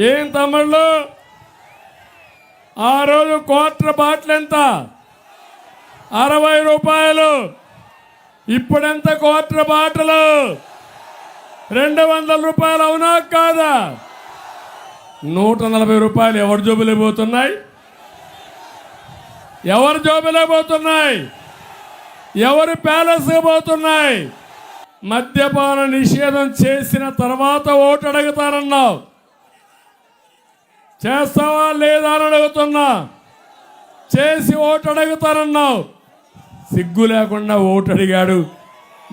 ఏం తమ్ముళ్ళు, ఆ రోజు క్వార్టర్ బాటిల్ ఎంత? 60 రూపాయలు. ఇప్పుడెంత క్వార్టర్ బాటిల్? 200 రూపాయలు. అవునా కాదా? 140 రూపాయలు ఎవరి జోబులే పోతున్నాయి? ఎవరి జోబులే పోతున్నాయి? ఎవరి ప్యాలెస్ పోతున్నాయి? మద్యపాన నిషేధం చేసిన తర్వాత ఓటు అడుగుతారన్నావు, చేస్తావా లేదా అని అడుగుతున్నా. చేసి ఓటు అడుగుతారన్నావు, సిగ్గు లేకుండా ఓటు అడిగాడు.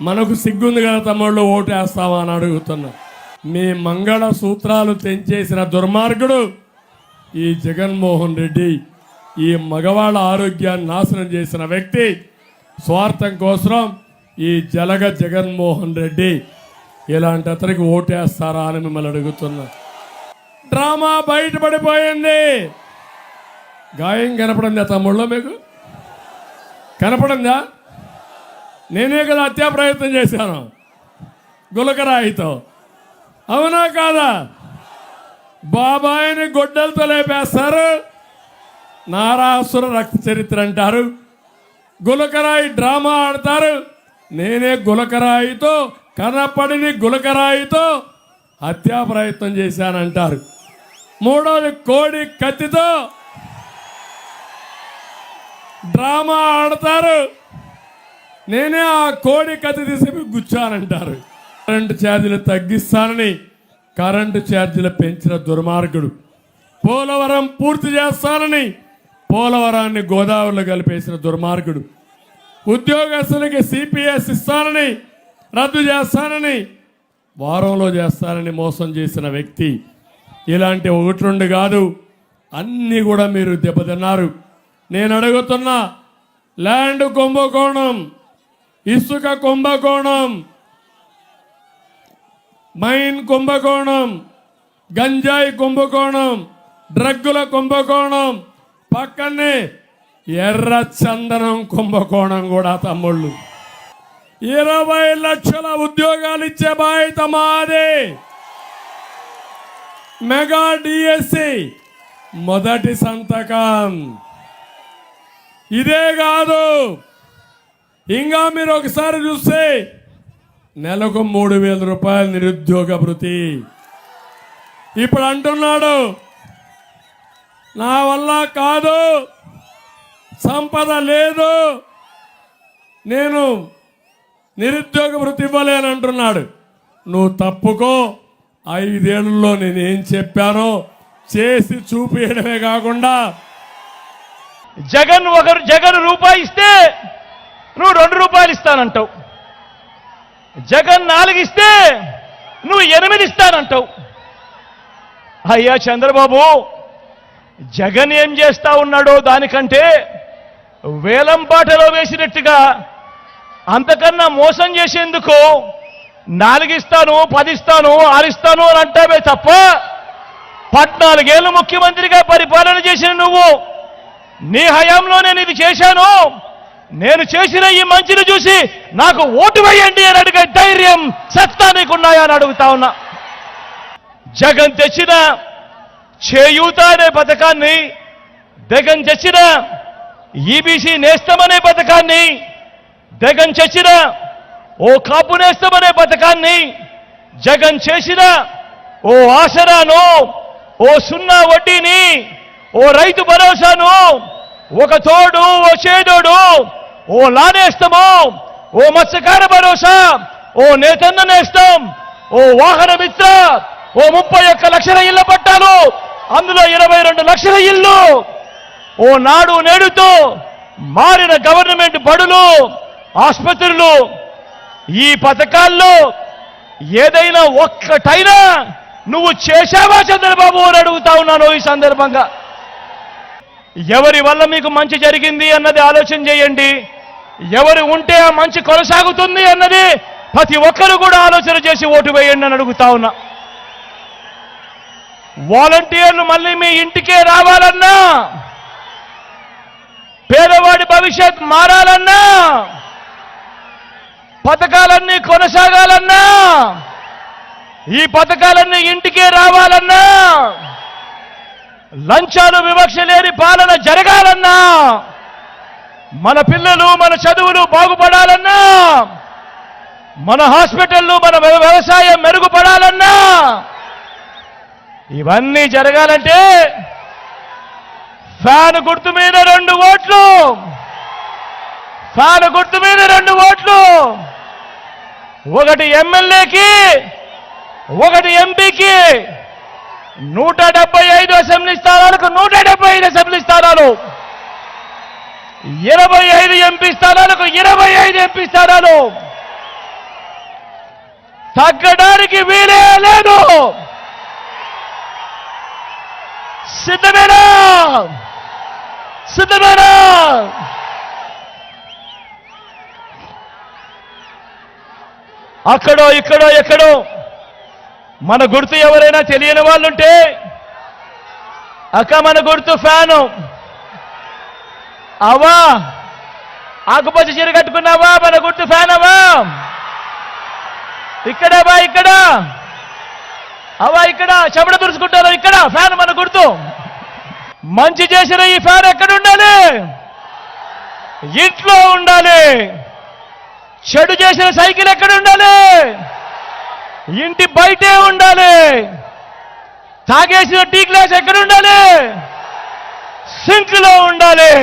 మనకు సిగ్గుంది కదా తమ్ముళ్ళు, ఓటు వేస్తావా అని అడుగుతున్నా. మీ మంగళ సూత్రాలు తెంచేసిన దుర్మార్గుడు ఈ జగన్మోహన్ రెడ్డి. ఈ మగవాళ్ళ ఆరోగ్యాన్ని నాశనం చేసిన వ్యక్తి. స్వార్థం కోసం ఈ జగన్మోహన్ రెడ్డి. ఇలాంటి అతనికి ఓటేస్తారా అని మిమ్మల్ని అడుగుతున్నా. డ్రామా బయటపడిపోయింది. గాయం కనపడిందా తమ్ముళ్ళు? మీకు కనపడిందా? నేనే కదా హత్యా ప్రయత్నం చేశాను గులకరాయితో. అవునా కాదా? బాబాయిని గొడ్డలతో లేపేస్తారు, నారాసుర రక్త చరిత్ర అంటారు, గులకరాయి డ్రామా ఆడతారు. నేనే గులకరాయితో, కనపడిని గులకరాయితో హత్యా ప్రయత్నం చేశానంటారు. మూడోది కోడి కత్తితో డ్రామా ఆడతారు. నేనే ఆ కోడి కత్తి తీసి గుచ్చానంటారు. కరెంటు ఛార్జీలు తగ్గిస్తానని కరెంటు ఛార్జీలు పెంచిన దుర్మార్గుడు. పోలవరం పూర్తి చేస్తానని పోలవరాన్ని గోదావరిలో కలిపేసిన దుర్మార్గుడు. ఉద్యోగస్తులకి సిపిఎస్ ఇస్తానని రద్దు చేస్తానని వారంలో చేస్తానని మోసం చేసిన వ్యక్తి. ఇలాంటి 1-2 కాదు, అన్నీ కూడా మీరు దెబ్బతిన్నారు. నేను అడుగుతున్నా, ల్యాండ్ కుంభకోణం, ఇసుక కుంభకోణం, మైన్ కుంభకోణం, గంజాయి కుంభకోణం, డ్రగ్గుల కుంభకోణం, పక్కనే ఎర్ర చందనం కుంభకోణం కూడా తమ్ముళ్ళు. 20 లక్షల ఉద్యోగాలు ఇచ్చే బాధ్యత మాదే. మెగా డిఎస్సి మొదటి సంతకం. ఇదే కాదు, ఇంకా మీరు ఒకసారి చూస్తే నెలకు 3,000 రూపాయలు నిరుద్యోగ భృతి. ఇప్పుడు అంటున్నాడు, నా వల్ల కాదు, సంపద లేదు, నేను నిరుద్యోగ భృతి ఇవ్వలేని అంటున్నాడు. నువ్వు తప్పుకో. 5 ఏళ్లలో నేనేం చెప్పానో చేసి చూపించడమే కాకుండా, జగన్ రూపాయి ఇస్తే నువ్వు 2 రూపాయలు ఇస్తానంటావు, జగన్ 4 ఇస్తే నువ్వు 8 ఇస్తానంటావు. అయ్యా చంద్రబాబు, జగన్ ఏం చేస్తా ఉన్నాడో దానికంటే వేలం పాటలో వేసినట్టుగా అంతకన్నా మోసం చేసేందుకు 4 ఇస్తాను, 10 ఇస్తాను, 6 ఇస్తాను అని అంటావే తప్ప 14 ఏళ్ళు ముఖ్యమంత్రిగా పరిపాలన చేసిన నువ్వు, నీ హయాంలో నేను ఇది చేశాను, నేను చేసిన ఈ మంచిని చూసి నాకు ఓటు వేయండి అని అడిగే ధైర్యం, సత్తా నీకున్నాయా అని అడుగుతా ఉన్నా. జగన్ తెచ్చిన చేయూత అనే పథకాన్ని, జగన్ తెచ్చిన ఈబీసీ నేస్తమనే పథకాన్ని, జగన్ చేసిన ఓ కాపు నేస్తమనే పథకాన్ని, జగన్ చేసిన ఓ ఆసరాను, ఓ 0 వడ్డీని, ఓ రైతు భరోసాను, ఒక తోడు, ఓ చేదోడు, ఓ లానేస్తము, ఓ మత్స్యకార భరోసా, ఓ నేతన్న నేస్తం, ఓ వాహన మిత్ర, ఓ 31 లక్షల ఇళ్ల పట్టాలు, అందులో 22 లక్షల ఇల్లు, ఓ నాడు నేడుతో మారిన గవర్నమెంట్ బడులు, ఆసుపత్రులు. ఈ పథకాల్లో ఏదైనా ఒక్కటైనా నువ్వు చేశావా చంద్రబాబు అని అడుగుతా ఉన్నాను. ఈ సందర్భంగా ఎవరి వల్ల మీకు మంచి జరిగింది అన్నది ఆలోచన చేయండి. ఎవరు ఉంటే ఆ మంచి కొనసాగుతుంది అన్నది ప్రతి ఒక్కరు కూడా ఆలోచన చేసి ఓటు వేయండి అని అడుగుతా ఉన్నా. వాలంటీర్లు మళ్ళీ మీ ఇంటికే రావాలన్నా, పేదవాడి భవిష్యత్ మారాలన్నా, పథకాలన్నీ కొనసాగాలన్నా, ఈ పథకాలన్నీ ఇంటికే రావాలన్నా లంచాలు వివక్ష లేని పాలన జరగాలన్నా, మన పిల్లలు మన చదువులు బాగుపడాలన్నా, మన హాస్పిటళ్ళు మన వ్యవసాయం మెరుగుపడాలన్నా, ఇవన్నీ జరగాలంటే ఫ్యాన్ గుర్తు మీద 2 ఓట్లు, ఫ్యాన్ గుర్తు మీద 2 ఓట్లు, ఒకటి ఎమ్మెల్యేకి ఒకటి ఎంపీకి, 175 అసెంబ్లీ స్థానాలకు 175 అసెంబ్లీ స్థానాలు, 25 ఎంపీ స్థానాలకు 25 ఎంపీ స్థానాలు, తగ్గడానికి వీలే లేదు. సిద్ధమేనా? సిద్ధమేనా? అక్కడో ఇక్కడో ఎక్కడో మన గుర్తు ఎవరైనా తెలియని వాళ్ళుంటే, అక్క మన గుర్తు ఫ్యాను, అవా ఆకుపచ్చ చీర కట్టుకున్నావా, మన గుర్తు ఫ్యాన్ అవా, ఇక్కడవా ఇక్కడ అవా, ఇక్కడ చెమట తుడుచుకుంటారు, ఇక్కడ ఫ్యాన్ మన గుర్తు. మంచి చేసిన ఈ ఫ్యాన్ ఎక్కడ ఉండాలి? ఇంట్లో ఉండాలి. చెడు చేసిన సైకిల్ ఎక్కడ ఉండాలి? ఇంటి బయటే ఉండాలి. తాగేసిన టీ గ్లాస్ ఎక్కడ ఉండాలి? సింక్ లో ఉండాలి.